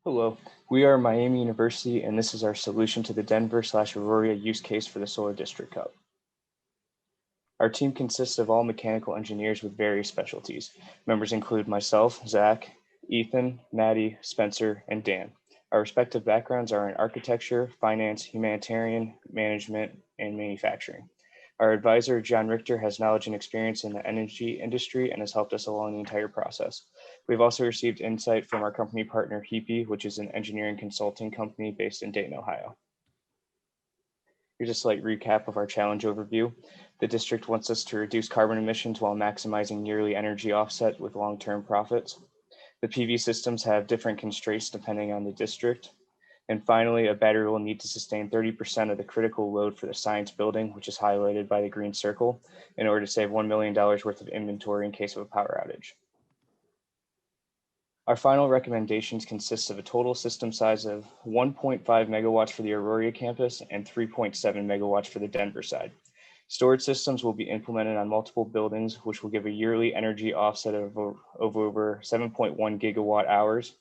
Hello, we are Miami University, and this is our solution to the Denver/Auraria use case for the Solar District Cup. Our team consists of all mechanical engineers with various specialties. Members include myself, Zach, Ethan, Maddie, Spencer, and Dan. Our respective backgrounds are in architecture, finance, humanitarian, management, and manufacturing. Our advisor, John Richter, has knowledge and experience in the energy industry and has helped us along the entire process. We've also received insight from our company partner, HEPE, which is an engineering consulting company based in Dayton, Ohio. Here's a slight recap of our challenge overview. The district wants us to reduce carbon emissions while maximizing yearly energy offset with long-term profits. The PV systems have different constraints depending on the district. And finally, a battery will need to sustain 30% of the critical load for the science building, which is highlighted by the green circle, in order to save $1 million worth of inventory in case of a power outage. Our final recommendations consist of a total system size of 1.5 megawatts for the Auraria campus and 3.7 megawatts for the Denver side. Storage systems will be implemented on multiple buildings, which will give a yearly energy offset of over 7.1 gigawatt hours.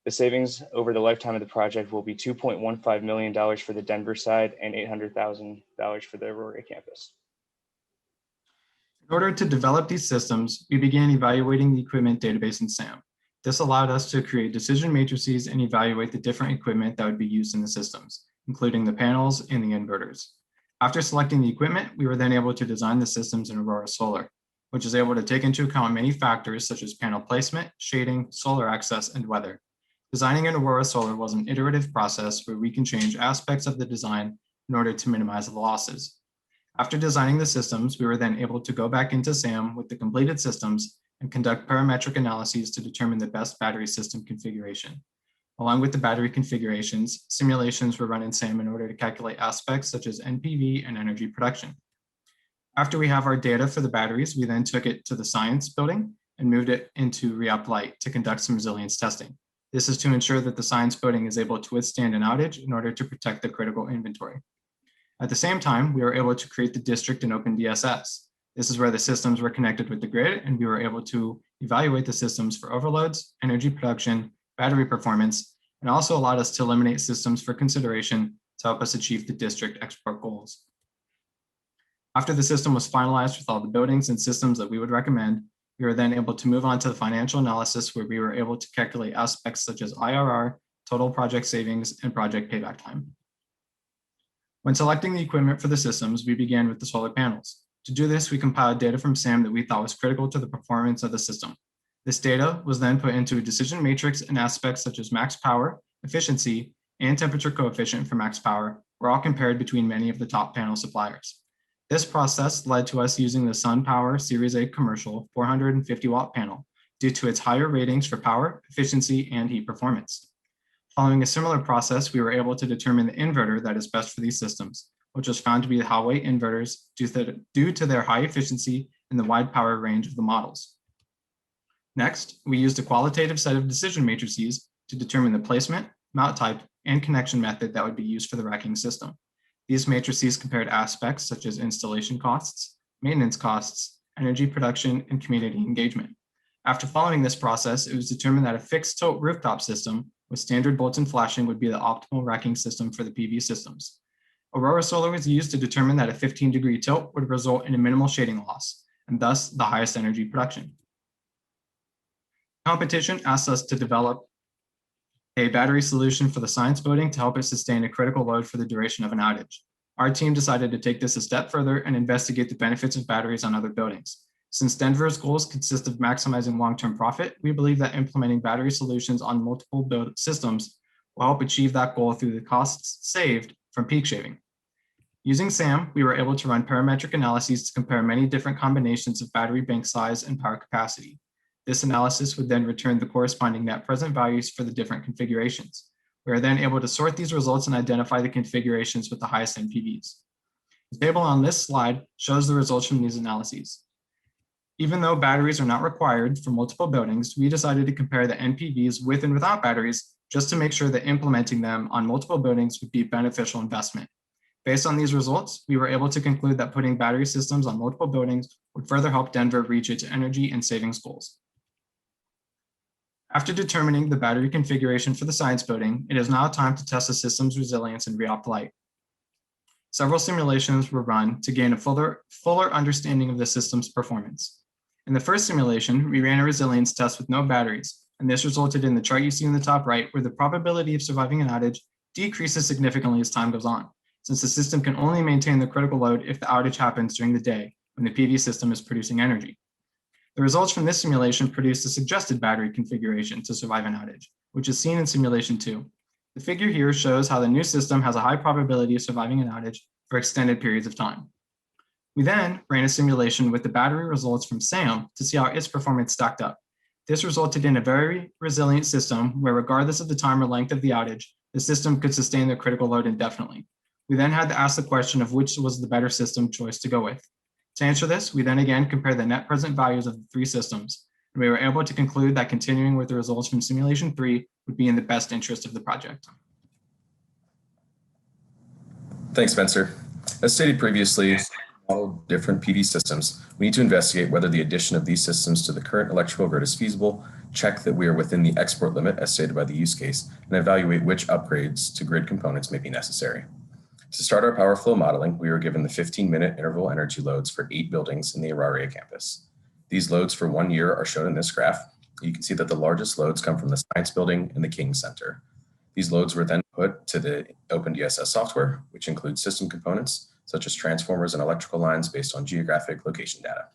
The savings over the lifetime of the project will be $2.15 million for the Denver side and $800,000 for the Auraria campus. In order to develop these systems, we began evaluating the equipment database in SAM. This allowed us to create decision matrices and evaluate the different equipment that would be used in the systems, including the panels and the inverters. After selecting the equipment, we were then able to design the systems in Aurora Solar, which is able to take into account many factors such as panel placement, shading, solar access, and weather. Designing in Aurora Solar was an iterative process where we can change aspects of the design in order to minimize the losses. After designing the systems, we were then able to go back into SAM with the completed systems and conduct parametric analyses to determine the best battery system configuration. Along with the battery configurations, simulations were run in SAM in order to calculate aspects such as NPV and energy production. After we have our data for the batteries, we then took it to the science building and moved it into React Lite to conduct some resilience testing. This is to ensure that the science building is able to withstand an outage in order to protect the critical inventory. At the same time, we were able to create the district in OpenDSS. This is where the systems were connected with the grid, and we were able to evaluate the systems for overloads, energy production, battery performance, and also allowed us to eliminate systems for consideration to help us achieve the district export goals. After the system was finalized with all the buildings and systems that we would recommend, we were then able to move on to the financial analysis where we were able to calculate aspects such as IRR, total project savings, and project payback time. When selecting the equipment for the systems, we began with the solar panels. To do this, we compiled data from SAM that we thought was critical to the performance of the system. This data was then put into a decision matrix, and aspects such as max power, efficiency, and temperature coefficient for max power were all compared between many of the top panel suppliers. This process led to us using the SunPower Series A commercial 450 watt panel due to its higher ratings for power, efficiency, and heat performance. Following a similar process, we were able to determine the inverter that is best for these systems, which was found to be the Huawei inverters due to their high efficiency and the wide power range of the models. Next, we used a qualitative set of decision matrices to determine the placement, mount type, and connection method that would be used for the racking system. These matrices compared aspects such as installation costs, maintenance costs, energy production, and community engagement. After following this process, it was determined that a fixed tilt rooftop system with standard bolts and flashing would be the optimal racking system for the PV systems. Aurora Solar was used to determine that a 15-degree tilt would result in a minimal shading loss, and thus the highest energy production. Competition asked us to develop a battery solution for the science building to help it sustain a critical load for the duration of an outage. Our team decided to take this a step further and investigate the benefits of batteries on other buildings. Since Denver's goals consist of maximizing long-term profit, we believe that implementing battery solutions on multiple systems will help achieve that goal through the costs saved from peak shaving. Using SAM, we were able to run parametric analyses to compare many different combinations of battery bank size and power capacity. This analysis would then return the corresponding net present values for the different configurations. We are then able to sort these results and identify the configurations with the highest NPVs. The table on this slide shows the results from these analyses. Even though batteries are not required for multiple buildings, we decided to compare the NPVs with and without batteries just to make sure that implementing them on multiple buildings would be a beneficial investment. Based on these results, we were able to conclude that putting battery systems on multiple buildings would further help Denver reach its energy and savings goals. After determining the battery configuration for the science building, it is now time to test the system's resilience in re-op light. Several simulations were run to gain a fuller understanding of the system's performance. In the first simulation, we ran a resilience test with no batteries, and this resulted in the chart you see in the top right, where the probability of surviving an outage decreases significantly as time goes on, since the system can only maintain the critical load if the outage happens during the day when the PV system is producing energy. The results from this simulation produced a suggested battery configuration to survive an outage, which is seen in simulation 2. The figure here shows how the new system has a high probability of surviving an outage for extended periods of time. We then ran a simulation with the battery results from SAM to see how its performance stacked up. This resulted in a very resilient system where, regardless of the time or length of the outage, the system could sustain the critical load indefinitely. We then had to ask the question of which was the better system choice to go with. To answer this, we then again compared the net present values of the three systems, and we were able to conclude that continuing with the results from simulation 3 would be in the best interest of the project. Thanks, Spencer. As stated previously, all different PV systems, we need to investigate whether the addition of these systems to the current electrical grid is feasible, check that we are within the export limit as stated by the use case, and evaluate which upgrades to grid components may be necessary. To start our power flow modeling, we were given the 15-minute interval energy loads for 8 buildings in the Auraria campus. These loads for 1 year are shown in this graph. You can see that the largest loads come from the Science Building and the King Center. These loads were then put to the OpenDSS software, which includes system components such as transformers and electrical lines based on geographic location data.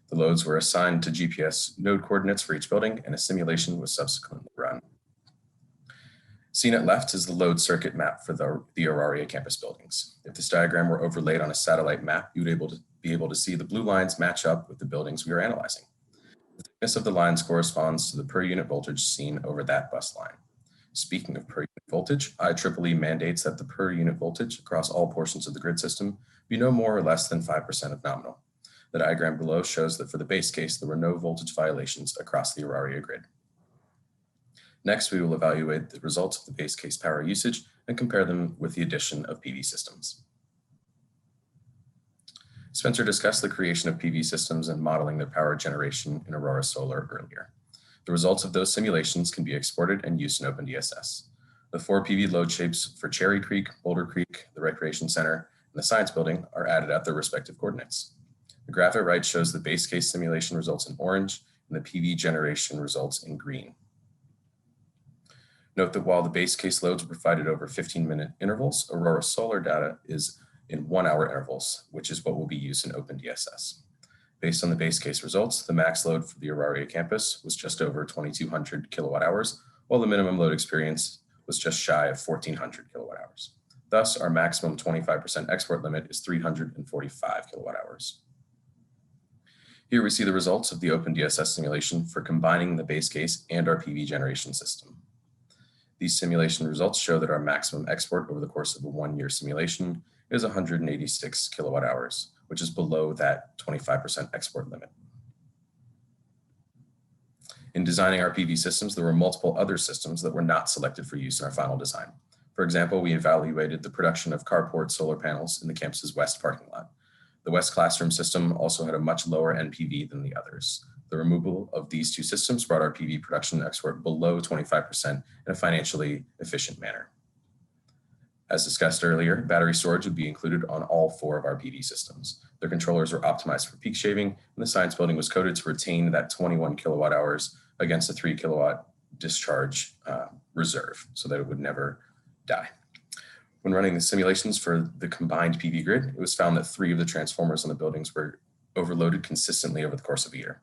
The loads were assigned to GPS node coordinates for each building, and a simulation was subsequently run. Seen at left is the load circuit map for the Auraria campus buildings. If this diagram were overlaid on a satellite map, you would be able to see the blue lines match up with the buildings we are analyzing. The thickness of the lines corresponds to the per unit voltage seen over that bus line. Speaking of per unit voltage, IEEE mandates that the per unit voltage across all portions of the grid system be no more or less than 5% of nominal. The diagram below shows that for the base case, there were no voltage violations across the Auraria grid. Next, we will evaluate the results of the base case power usage and compare them with the addition of PV systems. Spencer discussed the creation of PV systems and modeling their power generation in Aurora Solar earlier. The results of those simulations can be exported and used in OpenDSS. The 4 PV load shapes for Cherry Creek, Boulder Creek, the Recreation Center, and the Science Building are added at their respective coordinates. The graph at right shows the base case simulation results in orange and the PV generation results in green. Note that while the base case loads are provided over 15-minute intervals, Aurora Solar data is in 1-hour intervals, which is what will be used in OpenDSS. Based on the base case results, the max load for the Auraria campus was just over 2,200 kilowatt hours, while the minimum load experience was just shy of 1,400 kilowatt hours. Thus, our maximum 25% export limit is 345 kilowatt hours. Here we see the results of the OpenDSS simulation for combining the base case and our PV generation system. These simulation results show that our maximum export over the course of a 1-year simulation is 186 kilowatt hours, which is below that 25% export limit. In designing our PV systems, there were multiple other systems that were not selected for use in our final design. For example, we evaluated the production of carport solar panels in the campus's west parking lot. The west classroom system also had a much lower NPV than the others. The removal of these 2 systems brought our PV production export below 25% in a financially efficient manner. As discussed earlier, battery storage would be included on all 4 of our PV systems. Their controllers were optimized for peak shaving, and the Science Building was coded to retain that 21 kilowatt hours against a 3 kilowatt discharge reserve so that it would never die. When running the simulations for the combined PV grid, it was found that 3 of the transformers on the buildings were overloaded consistently over the course of a year.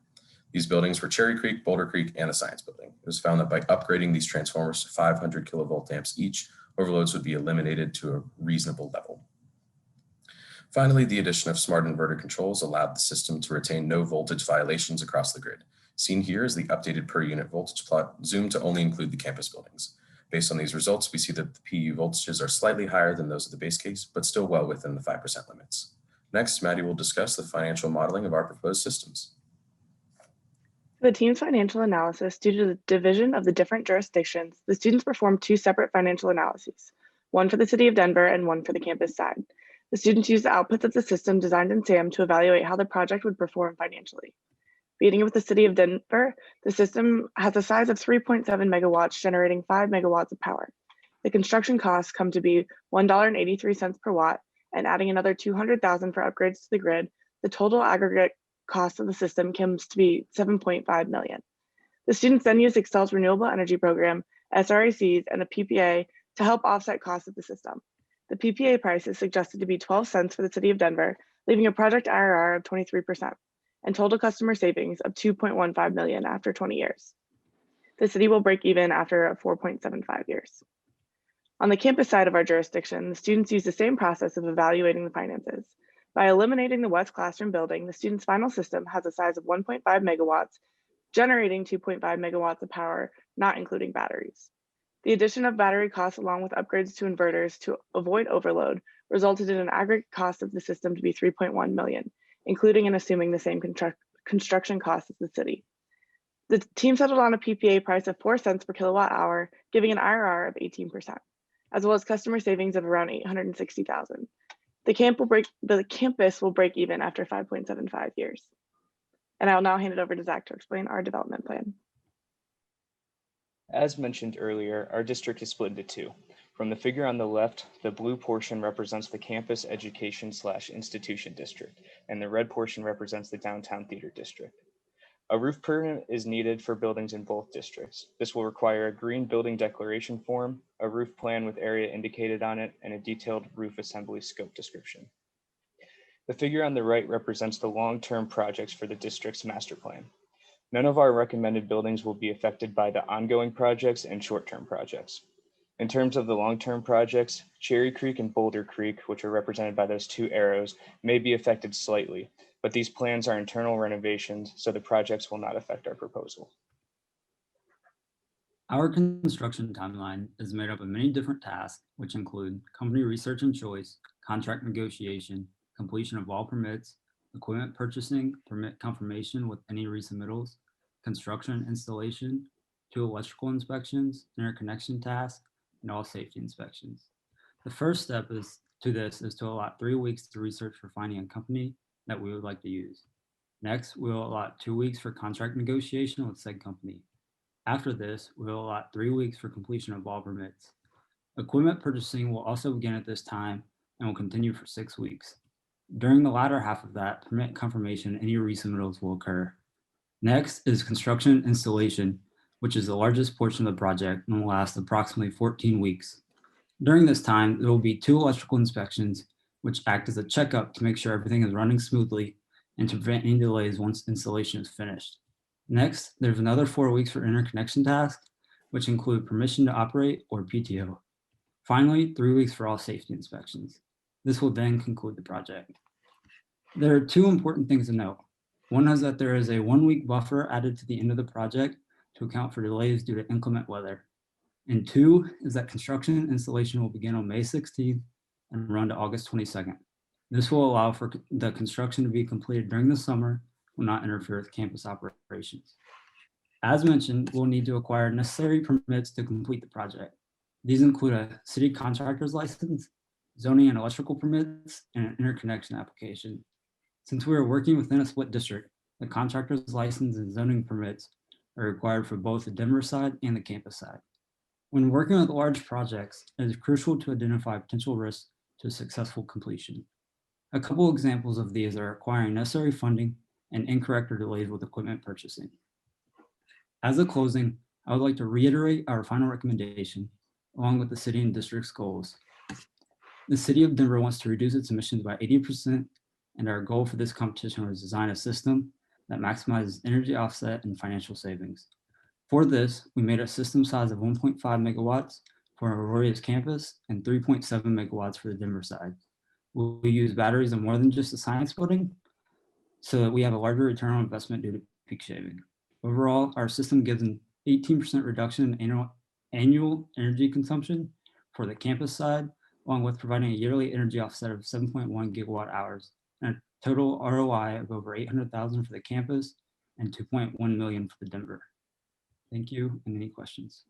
These buildings were Cherry Creek, Boulder Creek, and the Science Building. It was found that by upgrading these transformers to 500 kilovolt amps each, overloads would be eliminated to a reasonable level. Finally, the addition of smart inverter controls allowed the system to retain no voltage violations across the grid. Seen here is the updated per unit voltage plot, zoomed to only include the campus buildings. Based on these results, we see that the PU voltages are slightly higher than those of the base case, but still well within the 5% limits. Next, Maddie will discuss the financial modeling of our proposed systems. For the team's financial analysis, due to the division of the different jurisdictions, the students performed 2 separate financial analyses, one for the city of Denver and one for the campus side. The students used the outputs of the system designed in SAM to evaluate how the project would perform financially. Beginning with the city of Denver, the system has a size of 3.7 megawatts, generating 5 megawatts of power. The construction costs come to be $1.83 per watt, and adding another $200,000 for upgrades to the grid, the total aggregate cost of the system comes to be $7.5 million. The students then use Excel's Renewable Energy Program, SRACs, and a PPA to help offset costs of the system. The PPA price is suggested to be 12 cents for the city of Denver, leaving a project IRR of 23%, and total customer savings of $2.15 million after 20 years. The city will break even after 4.75 years. On the campus side of our jurisdiction, the students use the same process of evaluating the finances. By eliminating the West Classroom building, the student's final system has a size of 1.5 megawatts, generating 2.5 megawatts of power, not including batteries. The addition of battery costs along with upgrades to inverters to avoid overload resulted in an aggregate cost of the system to be $3.1 million, including and assuming the same construction costs as the city. The team settled on a PPA price of 4 cents per kilowatt hour, giving an IRR of 18%, as well as customer savings of around $860,000. The campus will break even after 5.75 years. And I'll now hand it over to Zach to explain our development plan. As mentioned earlier, our district is split into two. From the figure on the left, the blue portion represents the campus education/institution district, and the red portion represents the downtown theater district. A roof permit is needed for buildings in both districts. This will require a green building declaration form, a roof plan with area indicated on it, and a detailed roof assembly scope description. The figure on the right represents the long-term projects for the district's master plan. None of our recommended buildings will be affected by the ongoing projects and short-term projects. In terms of the long-term projects, Cherry Creek and Boulder Creek, which are represented by those two arrows, may be affected slightly, but these plans are internal renovations, so the projects will not affect our proposal. Our construction timeline is made up of many different tasks, which include company research and choice, contract negotiation, completion of all permits, equipment purchasing, permit confirmation with any resubmittals, construction installation, 2 electrical inspections, interconnection tasks, and all safety inspections. The first step is to allot 3 weeks to research for finding a company that we would like to use. Next, we will allot 2 weeks for contract negotiation with said company. After this, we will allot 3 weeks for completion of all permits. Equipment purchasing will also begin at this time and will continue for 6 weeks. During the latter half of that, permit confirmation and any resubmittals will occur. Next is construction installation, which is the largest portion of the project and will last approximately 14 weeks. During this time, there will be 2 electrical inspections, which act as a checkup to make sure everything is running smoothly and to prevent any delays once installation is finished. Next, there's another 4 weeks for interconnection tasks, which include permission to operate or PTO. Finally, 3 weeks for all safety inspections. This will then conclude the project. There are 2 important things to note. One is that there is a 1-week buffer added to the end of the project to account for delays due to inclement weather. And 2 is that construction installation will begin on May 16th and run to August 22nd. This will allow for the construction to be completed during the summer, will not interfere with campus operations. As mentioned, we'll need to acquire necessary permits to complete the project. These include a city contractor's license, zoning and electrical permits, and an interconnection application. Since we are working within a split district, the contractor's license and zoning permits are required for both the Denver side and the campus side. When working with large projects, it is crucial to identify potential risks to successful completion. A couple examples of these are acquiring necessary funding and incorrect or delays with equipment purchasing. As a closing, I would like to reiterate our final recommendation, along with the city and district's goals. The city of Denver wants to reduce its emissions by 80%, and our goal for this competition was to design a system that maximizes energy offset and financial savings. For this, we made a system size of 1.5 megawatts for Auraria's campus and 3.7 megawatts for the Denver side. We'll use batteries in more than just the science building, so that we have a larger return on investment due to peak shaving. Overall, our system gives an 18% reduction in annual energy consumption for the campus side, along with providing a yearly energy offset of 7.1 gigawatt hours and a total ROI of over $800,000 for the campus and $2.1 million for the Denver. Thank you, and any questions?